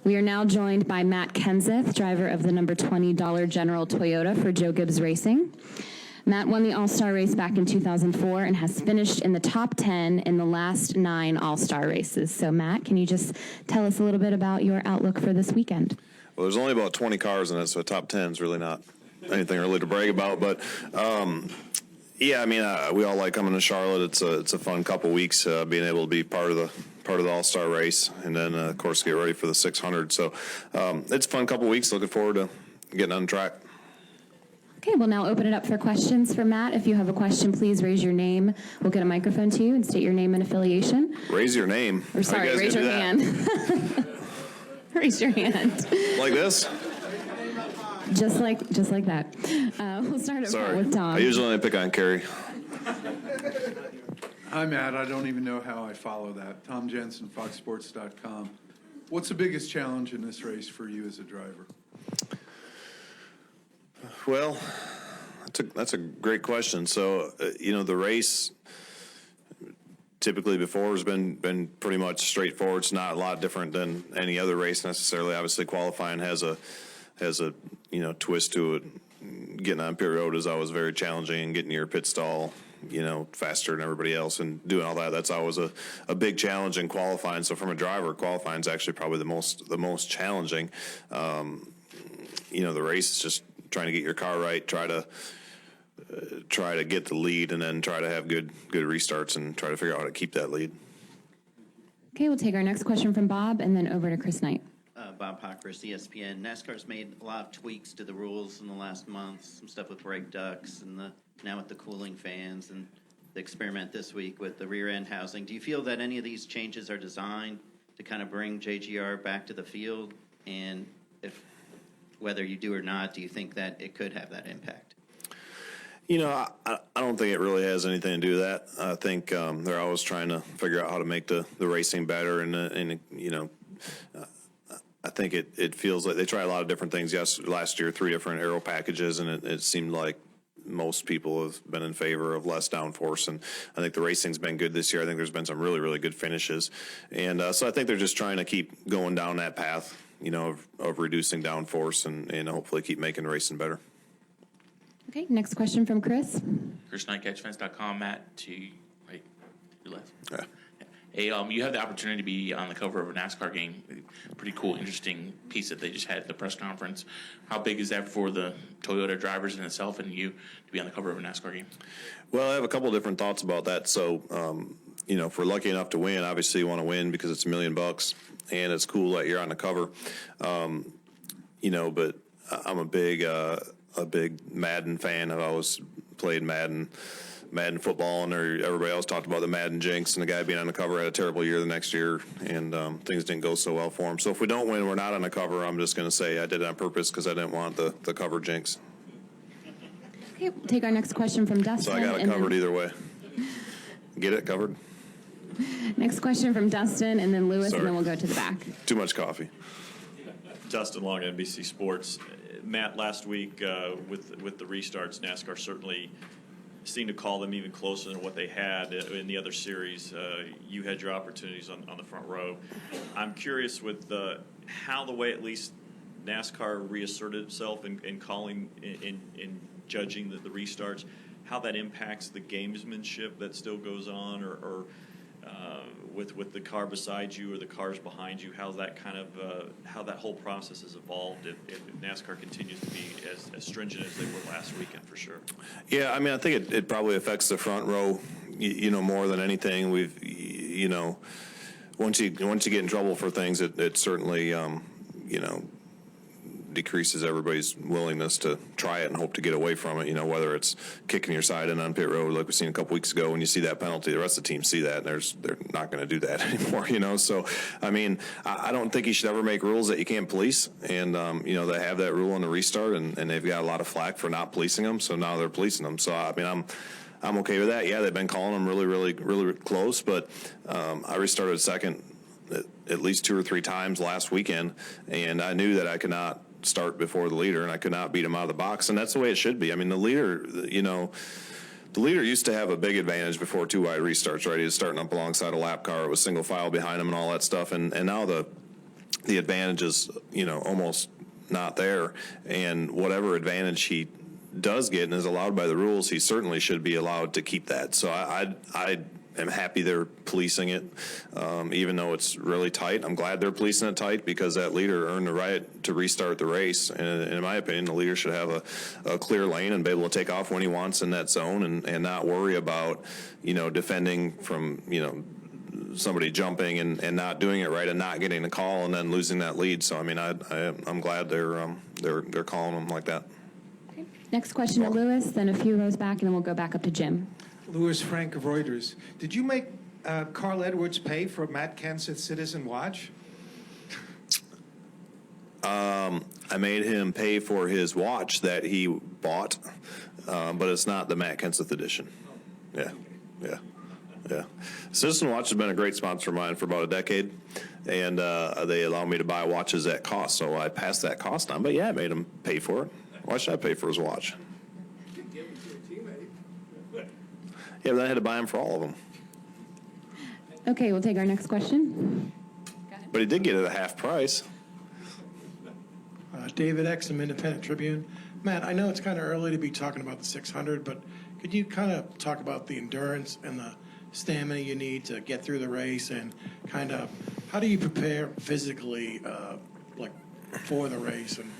We are now joined by Matt Kenseth, driver of the number $20 General Toyota for Joe Gibbs Racing. Matt won the All-Star race back in 2004 and has finished in the top 10 in the last 9 All-Star races. So Matt, can you just tell us a little bit about your outlook for this weekend? Well, there's only about 20 cars in it, so top 10 is really not anything really to brag about. But yeah, I mean, we all like coming to Charlotte. It's a fun couple weeks being able to be part of the All-Star race, and then of course get ready for the 600. So it's a fun couple weeks. Looking forward to getting on track. Okay, we'll now open it up for questions for Matt. If you have a question, please raise your name. We'll get a microphone to you and state your name and affiliation. Raise your name. Or sorry, raise your hand. Raise your hand. Like this? Just like that. We'll start up front with Tom. I usually only pick on Carrie. Hi, Matt. I don't even know how I follow that. Tom Jensen, FoxSports.com. What's the biggest challenge in this race for you as a driver? Well, that's a great question. So, the race typically before has been pretty much straightforward. It's not a lot different than any other race necessarily. Obviously, qualifying has a twist to it. Getting on pit road is always very challenging, and getting your pit stall faster than everybody else and doing all that. That's always a big challenge in qualifying. So from a driver, qualifying is actually probably the most challenging. The race is just trying to get your car right, try to get the lead, and then try to have good restarts and try to figure out how to keep that lead. Okay, we'll take our next question from Bob and then over to Chris Knight. Bob Pockris, ESPN. NASCAR's made a lot of tweaks to the rules in the last month, some stuff with brake ducts and now with the cooling fans and the experiment this week with the rear end housing. Do you feel that any of these changes are designed to kind of bring JGR back to the field? And whether you do or not, do you think that it could have that impact? I don't think it really has anything to do with that. I think they're always trying to figure out how to make the racing better, and I think it feels like they try a lot of different things. Last year, 3 different aero packages, and it seemed like most people have been in favor of less downforce, and I think the racing's been good this year. I think there's been some really, really good finishes, and so I think they're just trying to keep going down that path, of reducing downforce and hopefully keep making racing better. Okay, next question from Chris. Chris Knight, CatchFence.com. Matt, to your left. Yeah. Hey, you have the opportunity to be on the cover of a NASCAR game. Pretty cool, interesting piece that they just had at the press conference. How big is that for the Toyota drivers in itself and you to be on the cover of a NASCAR game? Well, I have a couple different thoughts about that. So, if we're lucky enough to win, obviously you want to win because it's $1 million, and it's cool that you're on the cover. But I'm a big Madden fan. I've always played Madden football, and everybody else talked about the Madden jinx, and the guy being on the cover had a terrible year the next year, and things didn't go so well for him. So if we don't win, we're not on the cover. I'm just going to say I did it on purpose because I didn't want the cover jinx. Okay, we'll take our next question from Dustin. So I got it covered either way. Get it covered? Next question from Dustin, and then Lewis, Sorry. and then we'll go to the back. Too much coffee. Dustin Long, NBC Sports. Matt, last week with the restarts, NASCAR certainly seemed to call them even closer than what they had in the other series. You had your opportunities on the front row. I'm curious with how the way at least NASCAR reasserted itself in calling in judging the restarts, how that impacts the gamesmanship that still goes on, or with the car beside you or the cars behind you, how that whole process has evolved if NASCAR continues to be as stringent as they were last weekend, for sure. Yeah, I mean, I think it probably affects the front row, more than anything. Once you get in trouble for things, it certainly, decreases everybody's willingness to try it and hope to get away from it, whether it's kicking your side in on pit road like we've seen a couple weeks ago. When you see that penalty, the rest of the team see that, and they're not going to do that anymore, So, I mean, I don't think you should ever make rules that you can't police, and, they have that rule on the restart, and they've got a lot of flack for not policing them, so now they're policing them. So, I mean, I'm okay with that. Yeah, they've been calling them really, really, really close, but I restarted second at least 2 or 3 times last weekend, and I knew that I could not start before the leader, and I could not beat him out of the box, and that's the way it should be. I mean, the leader used to have a big advantage before 2 wide restarts, right? He was starting up alongside a lap car, it was single file behind him and all that stuff, and now the the advantage is, almost not there. And whatever advantage he does get and is allowed by the rules, he certainly should be allowed to keep that. So I am happy they're policing it, even though it's really tight. I'm glad they're policing it tight because that leader earned the right to restart the race. And in my opinion, the leader should have a clear lane and be able to take off when he wants in that zone and not worry about, defending from, somebody jumping and not doing it right and not getting the call and then losing that lead. So, I mean, I'm glad they're calling them like that. Okay. Next question to Lewis, then a few rows back, and then we'll go back up to Jim. Louis Frank of Reuters. Did you make Carl Edwards pay for Matt Kenseth Citizen Watch? I made him pay for his watch that he bought, but it's not the Matt Kenseth edition. Yeah. Citizen Watch has been a great sponsor of mine for about a decade, and they allow me to buy watches at cost, so I passed that cost on. But yeah, I made him pay for it. Why should I pay for his watch? Yeah, but then I had to buy him for all of them. Okay, we'll take our next question. But he did get it at half price. David Exum, Independent Tribune. Matt, I know it's kind of early to be talking about the 600, but could you kind of talk about the endurance and the stamina you need to get through the race, and kind of how do you prepare physically, for the race? And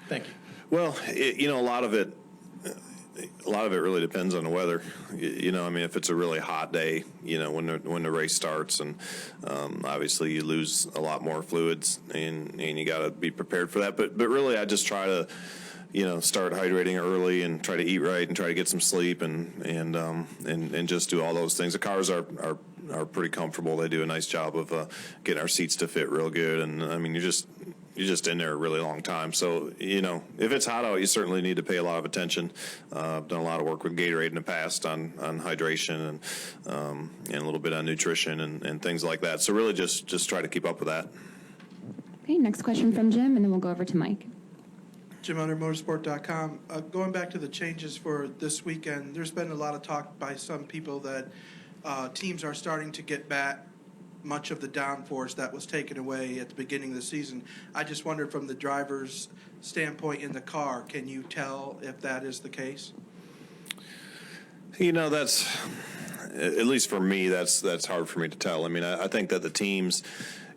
thank you. Well, a lot of it really depends on the weather. I mean, if it's a really hot day, when the race starts, and obviously you lose a lot more fluids, and you got to be prepared for that. But really, I just try to, start hydrating early and try to eat right and try to get some sleep and just do all those things. The cars are pretty comfortable. They do a nice job of getting our seats to fit real good. And I mean, you're just in there a really long time. So, if it's hot out, you certainly need to pay a lot of attention. I've done a lot of work with Gatorade in the past on hydration and a little bit on nutrition and things like that. So really just try to keep up with that. Okay, next question from Jim, and then we'll go over to Mike. Jim under motorsport.com. Going back to the changes for this weekend, there's been a lot of talk by some people that teams are starting to get back much of the downforce that was taken away at the beginning of the season. I just wondered, from the driver's standpoint in the car, can you tell if that is the case? That's, at least for me, that's hard for me to tell. I mean, I think that the teams,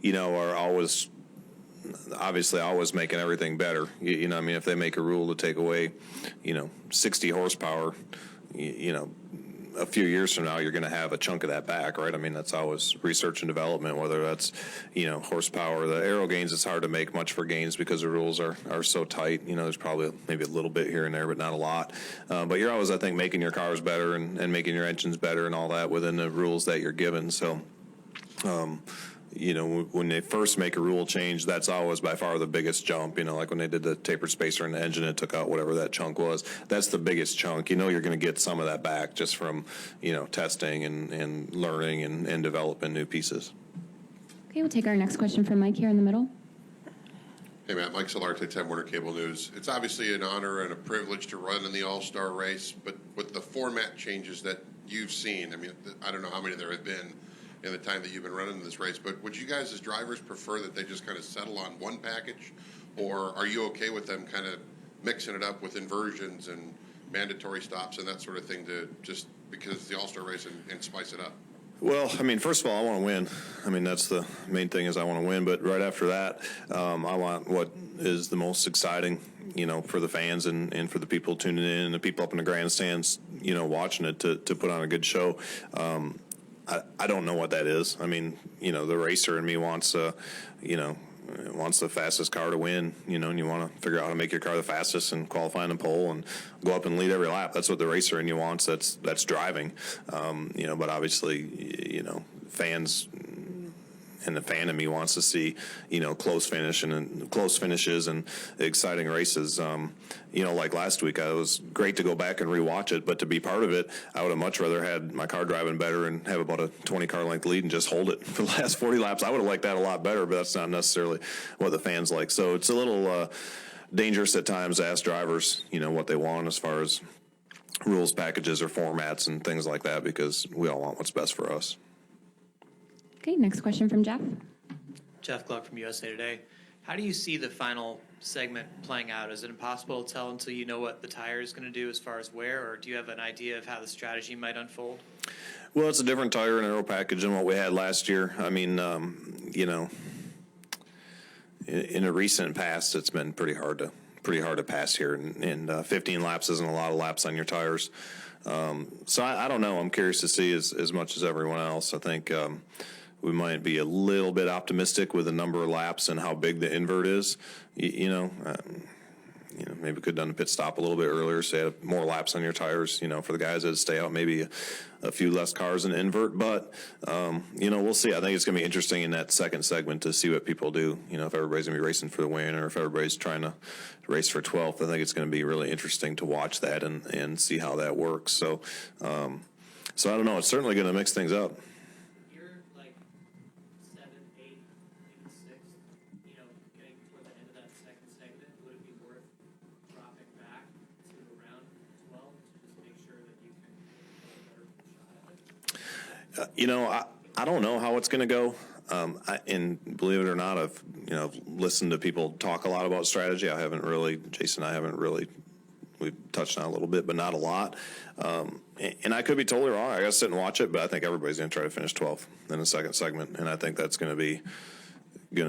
are always making everything better. I mean, if they make a rule to take away, 60 horsepower, a few years from now, you're going to have a chunk of that back, right? I mean, that's always research and development, whether that's, horsepower. The aero gains, it's hard to make much for gains because the rules are so tight. There's probably maybe a little bit here and there, but not a lot. But you're always, I think, making your cars better and making your engines better and all that within the rules that you're given. So, when they first make a rule change, that's always by far the biggest jump. Like when they did the tapered spacer in the engine and took out whatever that chunk was. That's the biggest chunk. You're going to get some of that back just from, testing and learning and developing new pieces. Okay, we'll take our next question from Mike here in the middle. Hey, Matt. Mike Solarte, Time Warner Cable News. It's obviously an honor and a privilege to run in the All-Star race, but with the format changes that you've seen, I mean, I don't know how many there have been in the time that you've been running this race, but would you guys as drivers prefer that they just kind of settle on one package, or are you okay with them kind of mixing it up with inversions and mandatory stops and that sort of thing to just because it's the All-Star race and spice it up? Well, I mean, first of all, I want to win. I mean, that's the main thing is I want to win. But right after that, I want what is the most exciting, for the fans and for the people tuning in and the people up in the grandstands, watching it to put on a good show. I don't know what that is. I mean, the racer in me wants, wants the fastest car to win, and you want to figure out how to make your car the fastest and qualify in the pole and go up and lead every lap. That's what the racer in you wants. That's driving. But obviously, fans and the fan in me wants to see, close finishes and exciting races. Like last week, it was great to go back and rewatch it, but to be part of it, I would have much rather had my car driving better and have about a 20 car length lead and just hold it for the last 40 laps. I would have liked that a lot better, but that's not necessarily what the fans like. So it's a little dangerous at times to ask drivers, what they want as far as rules packages or formats and things like that, because we all want what's best for us. Okay, next question from Jeff. Jeff Gluck from USA Today. How do you see the final segment playing out? Is it impossible to tell until you know what the tire is going to do as far as wear, or do you have an idea of how the strategy might unfold? Well, it's a different tire and aero package than what we had last year. I mean, you know, in a recent past, it's been pretty hard to pass here, and 15 laps isn't a lot of laps on your tires. So I don't know. I'm curious to see as much as everyone else. I think we might be a little bit optimistic with the number of laps and how big the invert is. You know, maybe could have done a pit stop a little bit earlier, so you have more laps on your tires. You know, for the guys that stay out, maybe a few less cars in the invert. But you know, we'll see. I think it's going to be interesting in that second segment to see what people do. You know, if everybody's going to be racing for the win, or if everybody's trying to race for 12th. I think it's going to be really interesting to watch that and see how that works. So, so I don't know. It's certainly going to mix things up. You're like 7, 8, even 6. You know, getting toward the end of that second segment, would it be worth dropping back to around 12 to just make sure that you can get a better shot at it? You know, I don't know how it's going to go. And believe it or not, I've listened to people talk a lot about strategy. Jason and I haven't really. We've touched on it a little bit, but not a lot. And I could be totally wrong. I got to sit and watch it, but I think everybody's going to try to finish 12th in the second segment, and I think that's going to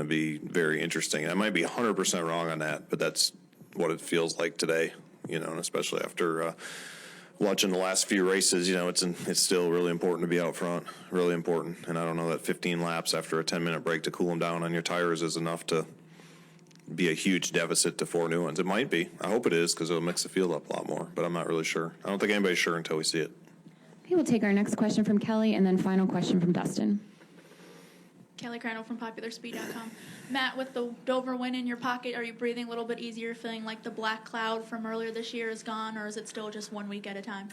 be very interesting. I might be 100% wrong on that, but that's what it feels like today. You know, and especially after. Watching the last few races, you know, it's still really important to be out front, really important. And I don't know that 15 laps after a 10-minute break to cool them down on your tires is enough to be a huge deficit to 4 new ones. It might be. I hope it is, because it'll mix the field up a lot more, but I'm not really sure. I don't think anybody's sure until we see it. Okay, we'll take our next question from Kelly, and then final question from Dustin. Kelly Crandall from PopularSpeed.com. Matt, with the Dover win in your pocket, are you breathing a little bit easier, feeling like the black cloud from earlier this year is gone, or is it still just 1 week at a time?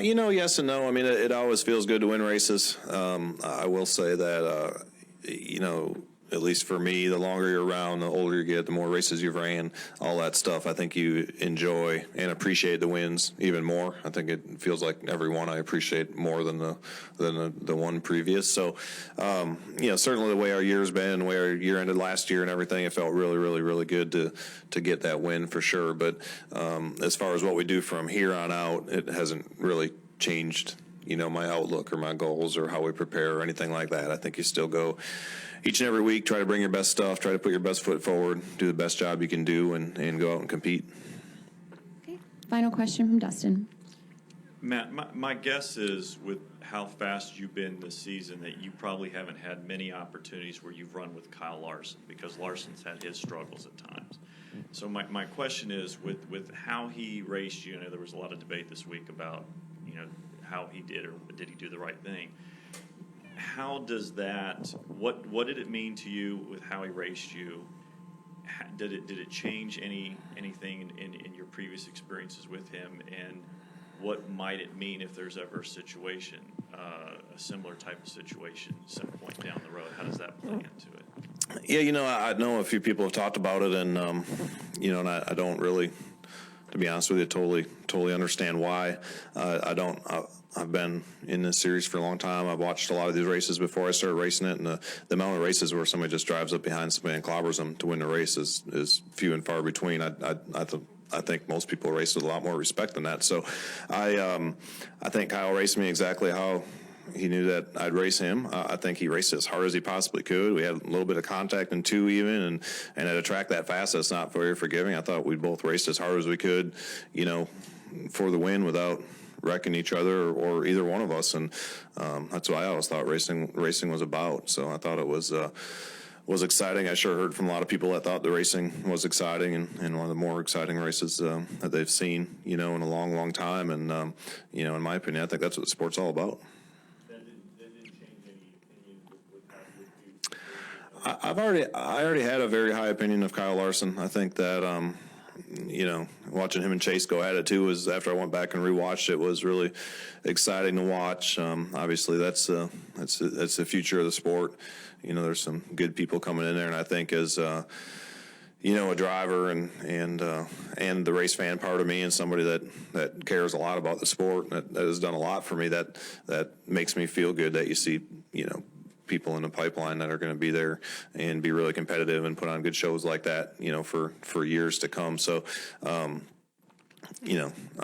You know, yes and no. I mean, it always feels good to win races. I will say that, you know, at least for me, the longer you're around, the older you get, the more races you've ran, all that stuff. I think you enjoy and appreciate the wins even more. I think it feels like every one I appreciate more than the one previous. So, you know, certainly the way our year's been, the way our year ended last year and everything, it felt really, really, really good to get that win for sure. But as far as what we do from here on out, it hasn't really changed, you know, my outlook or my goals or how we prepare or anything like that. I think you still go each and every week, try to bring your best stuff, try to put your best foot forward, do the best job you can do, and go out and compete. Okay, final question from Dustin. Matt, my guess is with how fast you've been this season that you probably haven't had many opportunities where you've run with Kyle Larson, because Larson's had his struggles at times. So my question is, with how he raced you, I know there was a lot of debate this week about, you know, how he did, or did he do the right thing? How does that, what did it mean to you with how he raced you? Did it change anything in your previous experiences with him? And what might it mean if there's ever a situation, a similar type of situation, some point down the road? How does that play into it? Yeah, you know, I know a few people have talked about it, and you know, and I don't really, to be honest with you, totally understand why. I've been in this series for a long time. I've watched a lot of these races before I started racing it, and the amount of races where somebody just drives up behind somebody and clobbers them to win the race is few and far between. I think most people race with a lot more respect than that. So I think Kyle raced me exactly how he knew that I'd race him. I think he raced as hard as he possibly could. We had a little bit of contact in 2 even, and at a track that fast, that's not very forgiving. I thought we both raced as hard as we could, you know, for the win without wrecking each other or either one of us, and that's what I always thought racing was about. So I thought it was exciting. I sure heard from a lot of people that thought the racing was exciting and one of the more exciting races that they've seen, you know, in a long, long time. And you know, in my opinion, I think that's what the sport's all about. That didn't change any opinion with how I already had a very high opinion of Kyle Larson. I think that you know, watching him and Chase go at it too was, after I went back and rewatched it, was really exciting to watch. Obviously, that's the future of the sport. You know, there's some good people coming in there, and I think as you know, a driver and the race fan part of me, and somebody that cares a lot about the sport, that has done a lot for me, that makes me feel good that you see, you know, people in the pipeline that are going to be there and be really competitive and put on good shows like that, for years to come. So, I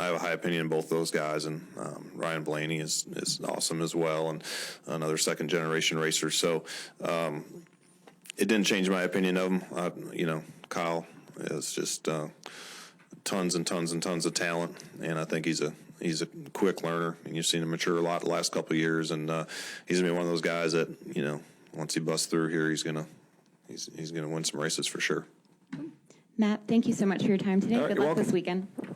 have a high opinion of both those guys, and Ryan Blaney is awesome as well, and another second generation racer. So it didn't change my opinion of him. Kyle is just tons and tons and tons of talent, and I think he's a quick learner, and you've seen him mature a lot the last couple of years, and he's gonna be one of those guys that once he busts through here, he's gonna win some races for sure. Matt, thank you so much for your time today. All right, Good you're luck this welcome. weekend.